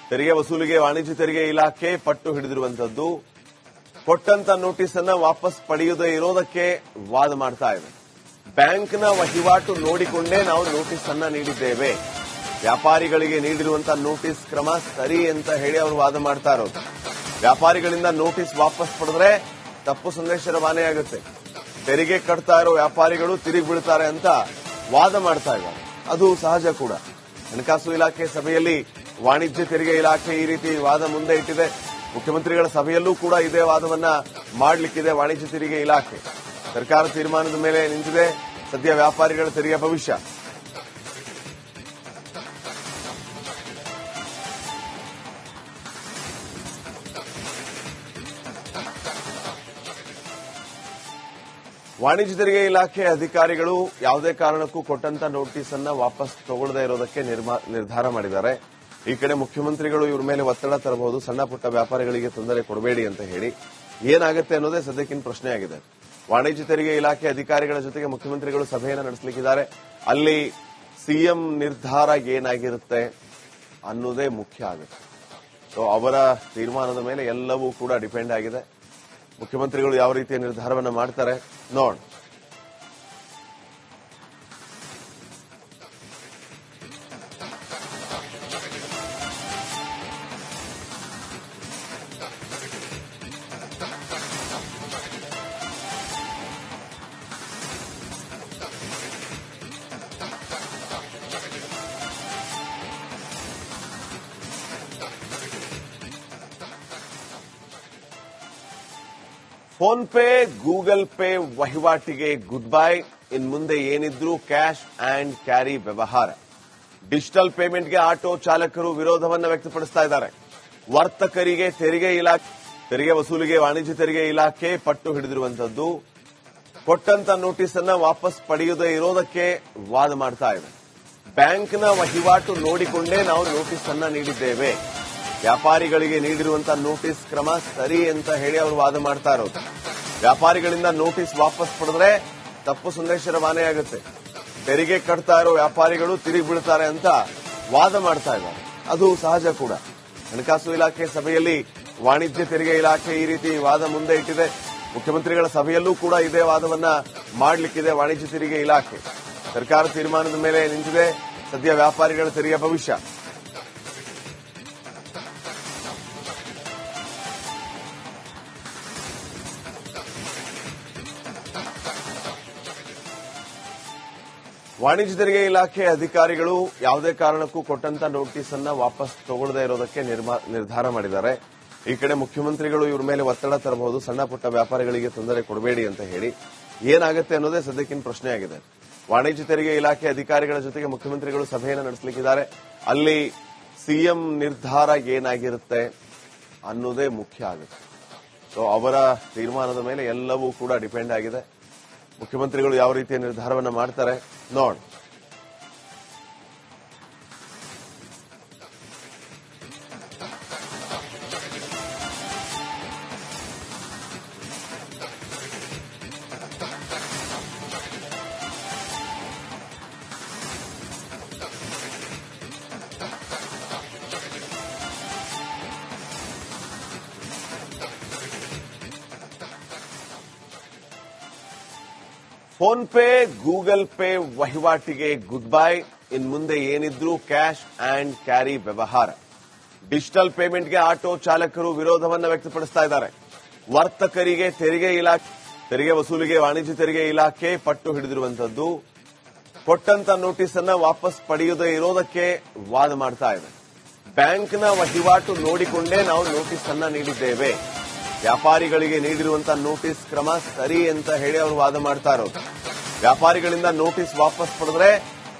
ತೆರಿಗೆ ವಸೂಲಿಗೆ ವಾಣಿಜ್ಯ ತೆರಿಗೆ ಇಲಾಖೆ ಪಟ್ಟು ಹಿಡಿದಿರುವಂತದ್ದು. ಕೊಟ್ಟಂತ ನೋಟಿಸ್ ಅನ್ನ ವಾಪಸ್ ಪಡೆಯದೇ ಇರೋದಕ್ಕೆ ವಾದ ಮಾಡ್ತಾ ಇದೆ. ಬ್ಯಾಂಕ್ನ ವಹಿವಾಟು ನೋಡಿಕೊಂಡೇ ನಾವು ನೋಟಿಸ್ ಅನ್ನ ನೀಡಿದ್ದೇವೆ. ವ್ಯಾಪಾರಿಗಳಿಗೆ ನೀಡಿರುವಂತಹ ನೋಟಿಸ್ ಕ್ರಮ ಸರಿ ಅಂತ ಹೇಳಿ ಅವರು ವಾದ ಮಾಡ್ತಾ ಇರೋದು. ವ್ಯಾಪಾರಿಗಳಿಂದ ನೋಟಿಸ್ ವಾಪಸ್ ಪಡೆದ್ರೆ ತಪ್ಪು ಸಂದೇಶ ರವಾನೆಯಾಗುತ್ತೆ. ತೆರಿಗೆ ಕಟ್ತಾ ಇರೋ ವ್ಯಾಪಾರಿಗಳು ತಿರುಗಿ ಬೀಳ್ತಾರೆ ಅಂತ ವಾದ ಮಾಡ್ತಾ ಇದ್ದಾರೆ. ಅದು ಸಹಜ ಕೂಡ. ಹಣಕಾಸು ಇಲಾಖೆ ಸಭೆಯಲ್ಲಿ ವಾಣಿಜ್ಯ ತೆರಿಗೆ ಇಲಾಖೆ ಈ ರೀತಿ ವಾದ ಮುಂದೆ ಇಟ್ಟಿದೆ. ಮುಖ್ಯಮಂತ್ರಿಗಳ ಸಭೆಯಲ್ಲೂ ಕೂಡ ಇದೇ ವಾದವನ್ನ ಮಾಡಲಿಕ್ಕಿದೆ ವಾಣಿಜ್ಯ ತೆರಿಗೆ ಇಲಾಖೆ. ಸರ್ಕಾರ ತೀರ್ಮಾನದ ಮೇಲೆ ನಿಂತಿದೆ ಸದ್ಯ ವ್ಯಾಪಾರಿಗಳ ತೆರಿಗೆ ಭವಿಷ್ಯ. ವಾಣಿಜ್ಯ ತೆರಿಗೆ ಇಲಾಖೆ ಅಧಿಕಾರಿಗಳು ಯಾವುದೇ ಕಾರಣಕ್ಕೂ ಕೊಟ್ಟಂತ ನೋಟಿಸ್ ಅನ್ನ ವಾಪಸ್ ತಗೊಳ್ಳದೇ ಇರೋದಕ್ಕೆ ನಿರ್ಧಾರ ಮಾಡಿದ್ದಾರೆ. ಈ ಕಡೆ ಮುಖ್ಯಮಂತ್ರಿಗಳು ಇವ್ರ ಮೇಲೆ ಒತ್ತಡ ತರಬಹುದು, ಸಣ್ಣ ಪುಟ್ಟ ವ್ಯಾಪಾರಿಗಳಿಗೆ ತೊಂದರೆ ಕೊಡಬೇಡಿ ಅಂತ ಹೇಳಿ. ಏನಾಗುತ್ತೆ ಅನ್ನೋದೇ ಸದ್ಯಕ್ಕಿನ ಪ್ರಶ್ನೆಯಾಗಿದೆ. ವಾಣಿಜ್ಯ ತೆರಿಗೆ ಇಲಾಖೆ ಅಧಿಕಾರಿಗಳ ಜೊತೆಗೆ ಮುಖ್ಯಮಂತ್ರಿಗಳು ಸಭೆಯನ್ನು ನಡೆಸಲಿಕ್ಕಿದ್ದಾರೆ. ಅಲ್ಲಿ ಸಿಎಂ ನಿರ್ಧಾರ ಏನಾಗಿರುತ್ತೆ ಅನ್ನೋದೇ ಮುಖ್ಯ ಆಗುತ್ತೆ. ಸೊ ಅವರ ತೀರ್ಮಾನದ ಮೇಲೆ ಎಲ್ಲವೂ ಕೂಡ ಡಿಪೆಂಡ್ ಆಗಿದೆ. ಮುಖ್ಯಮಂತ್ರಿಗಳು ಯಾವ ರೀತಿಯ ನಿರ್ಧಾರವನ್ನು ಮಾಡ್ತಾರೆ ನೋಡ್. ಫೋನ್ ಪೇ, ಗೂಗಲ್ ಪೇ ವಹಿವಾಟಿಗೆ ಗುಡ್ ಬೈ. ಇನ್ ಮುಂದೆ ಏನಿದ್ರೂ ಕ್ಯಾಶ್ ಅಂಡ್ ಕ್ಯಾರಿ ವ್ಯವಹಾರ. ಡಿಜಿಟಲ್ ಪೇಮೆಂಟ್ಗೆ ಆಟೋ ಚಾಲಕರು ವಿರೋಧವನ್ನು ವ್ಯಕ್ತಪಡಿಸ್ತಾ ಇದ್ದಾರೆ. ವರ್ತಕರಿಗೆ ತೆರಿಗೆ ವಸೂಲಿಗೆ ವಾಣಿಜ್ಯ ತೆರಿಗೆ ಇಲಾಖೆ ಪಟ್ಟು ಹಿಡಿದಿರುವಂತದ್ದು. ಕೊಟ್ಟಂತ ನೋಟಿಸ್ ಅನ್ನ ವಾಪಸ್ ಪಡೆಯದೇ ಇರೋದಕ್ಕೆ ವಾದ ಮಾಡ್ತಾ ಇದೆ. ಬ್ಯಾಂಕ್ನ ವಹಿವಾಟು ನೋಡಿಕೊಂಡೇ ನಾವು ನೋಟಿಸ್ ಅನ್ನ ನೀಡಿದ್ದೇವೆ. ವ್ಯಾಪಾರಿಗಳಿಗೆ ನೀಡಿರುವಂತಹ ನೋಟಿಸ್ ಕ್ರಮ ಸರಿ ಅಂತ ಹೇಳಿ ಅವರು ವಾದ ಮಾಡ್ತಾ ಇರೋದು. ವ್ಯಾಪಾರಿಗಳಿಂದ ನೋಟಿಸ್ ವಾಪಸ್ ಪಡೆದ್ರೆ ತಪ್ಪು ಸಂದೇಶ ರವಾನೆಯಾಗುತ್ತೆ. ತೆರಿಗೆ ಕಟ್ತಾ ಇರೋ ವ್ಯಾಪಾರಿಗಳು ತಿರುಗಿ ಬೀಳ್ತಾರೆ ಅಂತ ವಾದ ಮಾಡ್ತಾ ಇದ್ದಾರೆ. ಅದು ಸಹಜ ಕೂಡ. ಹಣಕಾಸು ಇಲಾಖೆ ಸಭೆಯಲ್ಲಿ ವಾಣಿಜ್ಯ ತೆರಿಗೆ ಇಲಾಖೆ ಈ ರೀತಿ ವಾದ ಮುಂದೆ ಇಟ್ಟಿದೆ. ಮುಖ್ಯಮಂತ್ರಿಗಳ ಸಭೆಯಲ್ಲೂ ಕೂಡ ಇದೇ ವಾದವನ್ನ ಮಾಡಲಿಕ್ಕಿದೆ ವಾಣಿಜ್ಯ ತೆರಿಗೆ ಇಲಾಖೆ. ಸರ್ಕಾರ ತೀರ್ಮಾನದ ಮೇಲೆ ನಿಂತಿದೆ ಸದ್ಯ ವ್ಯಾಪಾರಿಗಳ ತೆರಿಗೆ ಭವಿಷ್ಯ. ವಾಣಿಜ್ಯ ತೆರಿಗೆ ಇಲಾಖೆ ಅಧಿಕಾರಿಗಳು ಯಾವುದೇ ಕಾರಣಕ್ಕೂ ಕೊಟ್ಟಂತ ನೋಟಿಸ್ ಅನ್ನ ವಾಪಸ್ ತಗೊಳ್ಳದೇ ಇರೋದಕ್ಕೆ ನಿರ್ಧಾರ ಮಾಡಿದ್ದಾರೆ. ಈ ಕಡೆ ಮುಖ್ಯಮಂತ್ರಿಗಳು ಇವ್ರ ಮೇಲೆ ಒತ್ತಡ ತರಬಹುದು, ಸಣ್ಣ ಪುಟ್ಟ ವ್ಯಾಪಾರಿಗಳಿಗೆ ತೊಂದರೆ ಕೊಡಬೇಡಿ ಅಂತ ಹೇಳಿ. ಏನಾಗುತ್ತೆ ಅನ್ನೋದೇ ಸದ್ಯಕ್ಕಿನ ಪ್ರಶ್ನೆಯಾಗಿದೆ. ವಾಣಿಜ್ಯ ತೆರಿಗೆ ಇಲಾಖೆ ಅಧಿಕಾರಿಗಳ ಜೊತೆಗೆ ಮುಖ್ಯಮಂತ್ರಿಗಳು ಸಭೆಯನ್ನು ನಡೆಸಲಿಕ್ಕಿದ್ದಾರೆ. ಅಲ್ಲಿ ಸಿಎಂ ನಿರ್ಧಾರ ಏನಾಗಿರುತ್ತೆ ಅನ್ನೋದೇ ಮುಖ್ಯ ಆಗುತ್ತೆ. ಸೊ ಅವರ ತೀರ್ಮಾನದ ಮೇಲೆ ಎಲ್ಲವೂ ಕೂಡ ಡಿಪೆಂಡ್ ಆಗಿದೆ. ಮುಖ್ಯಮಂತ್ರಿಗಳು ಯಾವ ರೀತಿಯ ನಿರ್ಧಾರವನ್ನು ಮಾಡ್ತಾರೆ ನೋಡ್. ಫೋನ್ ಪೇ, ಗೂಗಲ್ ಪೇ ವಹಿವಾಟಿಗೆ ಗುಡ್ ಬೈ. ಇನ್ ಮುಂದೆ ಏನಿದ್ರೂ ಕ್ಯಾಶ್ ಅಂಡ್ ಕ್ಯಾರಿ ವ್ಯವಹಾರ. ಡಿಜಿಟಲ್ ಪೇಮೆಂಟ್ಗೆ ಆಟೋ ಚಾಲಕರು ವಿರೋಧವನ್ನು ವ್ಯಕ್ತಪಡಿಸ್ತಾ ಇದ್ದಾರೆ. ವರ್ತಕರಿಗೆ ತೆರಿಗೆ ವಸೂಲಿಗೆ ವಾಣಿಜ್ಯ ತೆರಿಗೆ ಇಲಾಖೆ ಪಟ್ಟು ಹಿಡಿದಿರುವಂತದ್ದು. ಕೊಟ್ಟಂತ ನೋಟಿಸ್ ಅನ್ನ ವಾಪಸ್ ಪಡೆಯದೇ ಇರೋದಕ್ಕೆ ವಾದ ಮಾಡ್ತಾ ಇದೆ. ಬ್ಯಾಂಕ್ನ ವಹಿವಾಟು ನೋಡಿಕೊಂಡೇ ನಾವು ನೋಟಿಸ್ ಅನ್ನ ನೀಡಿದ್ದೇವೆ. ವ್ಯಾಪಾರಿಗಳಿಗೆ ನೀಡಿರುವಂತಹ ನೋಟಿಸ್ ಕ್ರಮ ಸರಿ ಅಂತ ಹೇಳಿ ಅವರು ವಾದ ಮಾಡ್ತಾ ಇರೋದು. ವ್ಯಾಪಾರಿಗಳಿಂದ ನೋಟಿಸ್ ವಾಪಸ್ ಪಡೆದ್ರೆ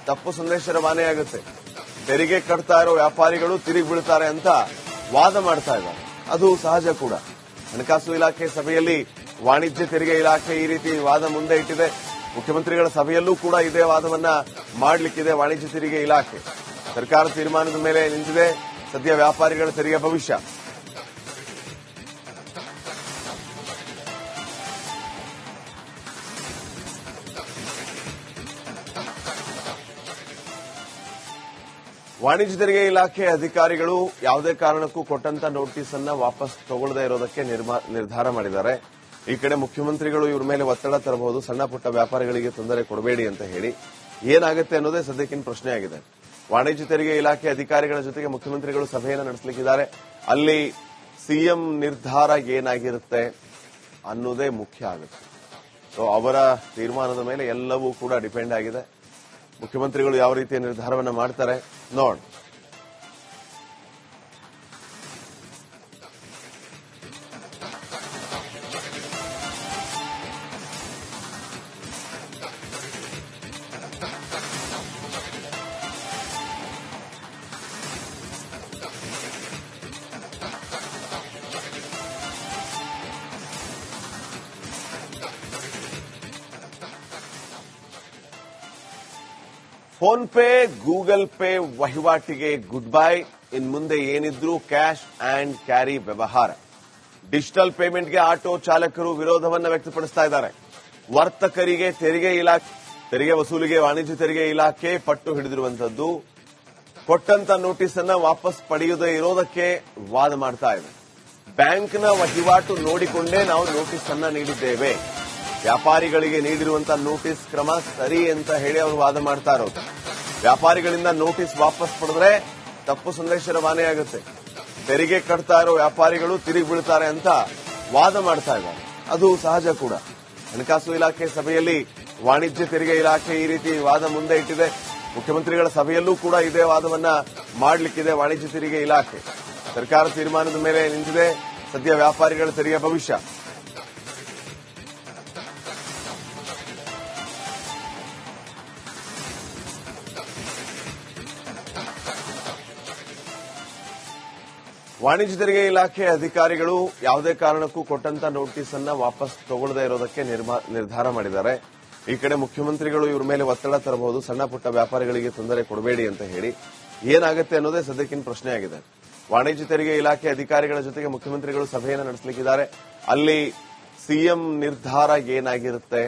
ತಪ್ಪು ಸಂದೇಶ ರವಾನೆಯಾಗುತ್ತೆ. ತೆರಿಗೆ ಕಟ್ತಾ ಇರೋ ವ್ಯಾಪಾರಿಗಳು ತಿರುಗಿ ಬೀಳ್ತಾರೆ ಅಂತ ವಾದ ಮಾಡ್ತಾ ಇದ್ದಾರೆ. ಅದು ಸಹಜ ಕೂಡ. ಹಣಕಾಸು ಇಲಾಖೆ ಸಭೆಯಲ್ಲಿ ವಾಣಿಜ್ಯ ತೆರಿಗೆ ಇಲಾಖೆ ಈ ರೀತಿ ವಾದ ಮುಂದೆ ಇಟ್ಟಿದೆ. ಮುಖ್ಯಮಂತ್ರಿಗಳ ಸಭೆಯಲ್ಲೂ ಕೂಡ ಇದೇ ವಾದವನ್ನ ಮಾಡಲಿಕ್ಕಿದೆ ವಾಣಿಜ್ಯ ತೆರಿಗೆ ಇಲಾಖೆ. ಸರ್ಕಾರ ತೀರ್ಮಾನದ ಮೇಲೆ ನಿಂತಿದೆ ಸದ್ಯ ವ್ಯಾಪಾರಿಗಳ ತೆರಿಗೆ ಭವಿಷ್ಯ. ವಾಣಿಜ್ಯ ತೆರಿಗೆ ಇಲಾಖೆ ಅಧಿಕಾರಿಗಳು ಯಾವುದೇ ಕಾರಣಕ್ಕೂ ಕೊಟ್ಟಂತ ನೋಟಿಸ್ ಅನ್ನ ವಾಪಸ್ ತಗೊಳ್ಳದೇ ಇರೋದಕ್ಕೆ ನಿರ್ಧಾರ ಮಾಡಿದ್ದಾರೆ. ಈ ಕಡೆ ಮುಖ್ಯಮಂತ್ರಿಗಳು ಇವ್ರ ಮೇಲೆ ಒತ್ತಡ ತರಬಹುದು, ಸಣ್ಣ ಪುಟ್ಟ ವ್ಯಾಪಾರಿಗಳಿಗೆ ತೊಂದರೆ ಕೊಡಬೇಡಿ ಅಂತ ಹೇಳಿ. ಏನಾಗುತ್ತೆ ಅನ್ನೋದೇ ಸದ್ಯಕ್ಕಿನ ಪ್ರಶ್ನೆ ಆಗಿದೆ. ವಾಣಿಜ್ಯ ತೆರಿಗೆ ಇಲಾಖೆ ಅಧಿಕಾರಿಗಳ ಜೊತೆಗೆ ಮುಖ್ಯಮಂತ್ರಿಗಳು ಸಭೆಯನ್ನು ನಡೆಸಲಿಕ್ಕಿದ್ದಾರೆ. ಅಲ್ಲಿ ಸಿಎಂ ನಿರ್ಧಾರ ಏನಾಗಿರುತ್ತೆ ಅನ್ನೋದೇ ಮುಖ್ಯ ಆಗುತ್ತೆ. ಸೊ ಅವರ ತೀರ್ಮಾನದ ಮೇಲೆ ಎಲ್ಲವೂ ಕೂಡ ಡಿಪೆಂಡ್ ಆಗಿದೆ. ಮುಖ್ಯಮಂತ್ರಿಗಳು ಯಾವ ರೀತಿಯ ನಿರ್ಧಾರವನ್ನು ಮಾಡ್ತಾರೆ ನೋಡಿ. ಫೋನ್ ಪೇ, ಗೂಗಲ್ ಪೇ ವಹಿವಾಟಿಗೆ ಗುಡ್ ಬೈ. ಇನ್ ಮುಂದೆ ಏನಿದ್ರೂ ಕ್ಯಾಶ್ ಅಂಡ್ ಕ್ಯಾರಿ ವ್ಯವಹಾರ. ಡಿಜಿಟಲ್ ಪೇಮೆಂಟ್ಗೆ ಆಟೋ ಚಾಲಕರು ವಿರೋಧವನ್ನು ವ್ಯಕ್ತಪಡಿಸ್ತಾ ಇದ್ದಾರೆ. ವರ್ತಕರಿಗೆ ತೆರಿಗೆ ವಸೂಲಿಗೆ ವಾಣಿಜ್ಯ ತೆರಿಗೆ ಇಲಾಖೆ ಪಟ್ಟು ಹಿಡಿದಿರುವಂತದ್ದು. ಕೊಟ್ಟಂತ ನೋಟಿಸ್ ಅನ್ನ ವಾಪಸ್ ಪಡೆಯದೇ ಇರೋದಕ್ಕೆ ವಾದ ಮಾಡ್ತಾ ಇದೆ. ಬ್ಯಾಂಕ್ನ ವಹಿವಾಟು ನೋಡಿಕೊಂಡೇ ನಾವು ನೋಟಿಸ್ ಅನ್ನ ನೀಡಿದ್ದೇವೆ. ವ್ಯಾಪಾರಿಗಳಿಗೆ ನೀಡಿರುವಂತಹ ನೋಟಿಸ್ ಕ್ರಮ ಸರಿ ಅಂತ ಹೇಳಿ ಅವರು ವಾದ ಮಾಡ್ತಾ ಇರೋದು. ವ್ಯಾಪಾರಿಗಳಿಂದ ನೋಟಿಸ್ ವಾಪಸ್ ಪಡೆದ್ರೆ ತಪ್ಪು ಸಂದೇಶ ರವಾನೆಯಾಗುತ್ತೆ. ತೆರಿಗೆ ಕಟ್ತಾ ಇರೋ ವ್ಯಾಪಾರಿಗಳು ತಿರುಗಿ ಬೀಳ್ತಾರೆ ಅಂತ ವಾದ ಮಾಡ್ತಾ ಇದ್ದಾರೆ. ಅದು ಸಹಜ ಕೂಡ. ಹಣಕಾಸು ಇಲಾಖೆ ಸಭೆಯಲ್ಲಿ ವಾಣಿಜ್ಯ ತೆರಿಗೆ ಇಲಾಖೆ ಈ ರೀತಿ ವಾದ ಮುಂದೆ ಇಟ್ಟಿದೆ. ಮುಖ್ಯಮಂತ್ರಿಗಳ ಸಭೆಯಲ್ಲೂ ಕೂಡ ಇದೇ ವಾದವನ್ನ ಮಾಡಲಿಕ್ಕಿದೆ ವಾಣಿಜ್ಯ ತೆರಿಗೆ ಇಲಾಖೆ. ಸರ್ಕಾರ ತೀರ್ಮಾನದ ಮೇಲೆ ನಿಂತಿದೆ ಸದ್ಯ ವ್ಯಾಪಾರಿಗಳ ತೆರಿಗೆ ಭವಿಷ್ಯ. ವಾಣಿಜ್ಯ ತೆರಿಗೆ ಇಲಾಖೆ ಅಧಿಕಾರಿಗಳು ಯಾವುದೇ ಕಾರಣಕ್ಕೂ ಕೊಟ್ಟಂತ ನೋಟಿಸ್ ಅನ್ನ ವಾಪಸ್ ತಗೊಳ್ಳದೇ ಇರೋದಕ್ಕೆ ನಿರ್ಧಾರ ಮಾಡಿದ್ದಾರೆ. ಈ ಕಡೆ ಮುಖ್ಯಮಂತ್ರಿಗಳು ಇವ್ರ ಮೇಲೆ ಒತ್ತಡ ತರಬಹುದು, ಸಣ್ಣ ಪುಟ್ಟ ವ್ಯಾಪಾರಿಗಳಿಗೆ ತೊಂದರೆ ಕೊಡಬೇಡಿ ಅಂತ ಹೇಳಿ. ಏನಾಗುತ್ತೆ ಅನ್ನೋದೇ ಸದ್ಯಕ್ಕಿನ ಪ್ರಶ್ನೆ ಆಗಿದೆ. ವಾಣಿಜ್ಯ ತೆರಿಗೆ ಇಲಾಖೆ ಅಧಿಕಾರಿಗಳ ಜೊತೆಗೆ ಮುಖ್ಯಮಂತ್ರಿಗಳು ಸಭೆಯನ್ನು ನಡೆಸಲಿಕ್ಕಿದ್ದಾರೆ. ಅಲ್ಲಿ ಸಿಎಂ ನಿರ್ಧಾರ ಏನಾಗಿರುತ್ತೆ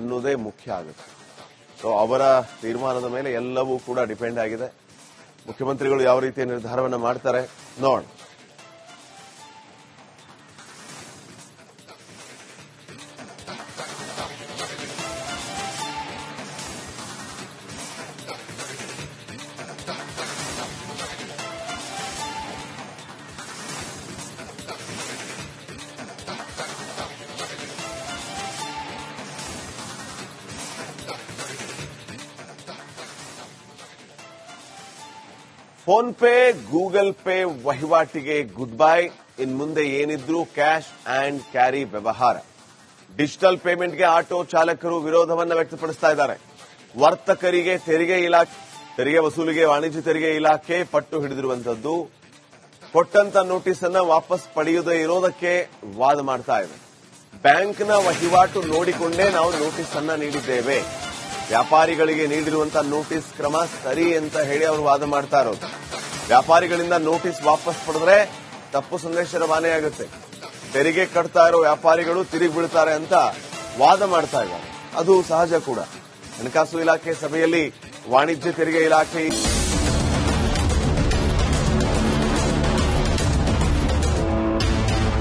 ಅನ್ನೋದೇ ಮುಖ್ಯ ಆಗುತ್ತೆ. ಸೊ ಅವರ ತೀರ್ಮಾನದ ಮೇಲೆ ಎಲ್ಲವೂ ಕೂಡ ಡಿಪೆಂಡ್ ಆಗಿದೆ. ಮುಖ್ಯಮಂತ್ರಿಗಳು ಯಾವ ರೀತಿಯ ನಿರ್ಧಾರವನ್ನು ಮಾಡ್ತಾರೆ ನೋಡಿ. ಫೋನ್ ಪೇ, ಗೂಗಲ್ ಪೇ ವಹಿವಾಟಿಗೆ ಗುಡ್ ಬೈ. ಇನ್ ಮುಂದೆ ಏನಿದ್ರೂ ಕ್ಯಾಶ್ ಅಂಡ್ ಕ್ಯಾರಿ ವ್ಯವಹಾರ. ಡಿಜಿಟಲ್ ಪೇಮೆಂಟ್ಗೆ ಆಟೋ ಚಾಲಕರು ವಿರೋಧವನ್ನು ವ್ಯಕ್ತಪಡಿಸ್ತಾ ಇದ್ದಾರೆ. ವರ್ತಕರಿಗೆ ತೆರಿಗೆ ವಸೂಲಿಗೆ ವಾಣಿಜ್ಯ ತೆರಿಗೆ ಇಲಾಖೆ ಪಟ್ಟು ಹಿಡಿದಿರುವಂತದ್ದು. ಕೊಟ್ಟಂತ ನೋಟಿಸ್ ಅನ್ನ ವಾಪಸ್ ಪಡೆಯದೇ ಇರೋದಕ್ಕೆ ವಾದ ಮಾಡ್ತಾ ಇದೆ. ಬ್ಯಾಂಕ್ನ ವಹಿವಾಟು ನೋಡಿಕೊಂಡೇ ನಾವು ನೋಟಿಸ್ ಅನ್ನ ನೀಡಿದ್ದೇವೆ. ವ್ಯಾಪಾರಿಗಳಿಗೆ ನೀಡಿರುವಂತಹ ನೋಟಿಸ್ ಕ್ರಮ ಸರಿ ಅಂತ ಹೇಳಿ ಅವರು ವಾದ ಮಾಡ್ತಾ ಇರೋದು. ವ್ಯಾಪಾರಿಗಳಿಂದ ನೋಟಿಸ್ ವಾಪಸ್ ಪಡೆದ್ರೆ ತಪ್ಪು ಸಂದೇಶ ರವಾನೆಯಾಗುತ್ತೆ. ತೆರಿಗೆ ಕಟ್ತಾ ಇರೋ ವ್ಯಾಪಾರಿಗಳು ತಿರುಗಿ ಬೀಳ್ತಾರೆ ಅಂತ ವಾದ ಮಾಡ್ತಾ ಇದ್ದಾರೆ. ಅದು ಸಹಜ ಕೂಡ. ಹಣಕಾಸು ಇಲಾಖೆ ಸಭೆಯಲ್ಲಿ ವಾಣಿಜ್ಯ ತೆರಿಗೆ ಇಲಾಖೆ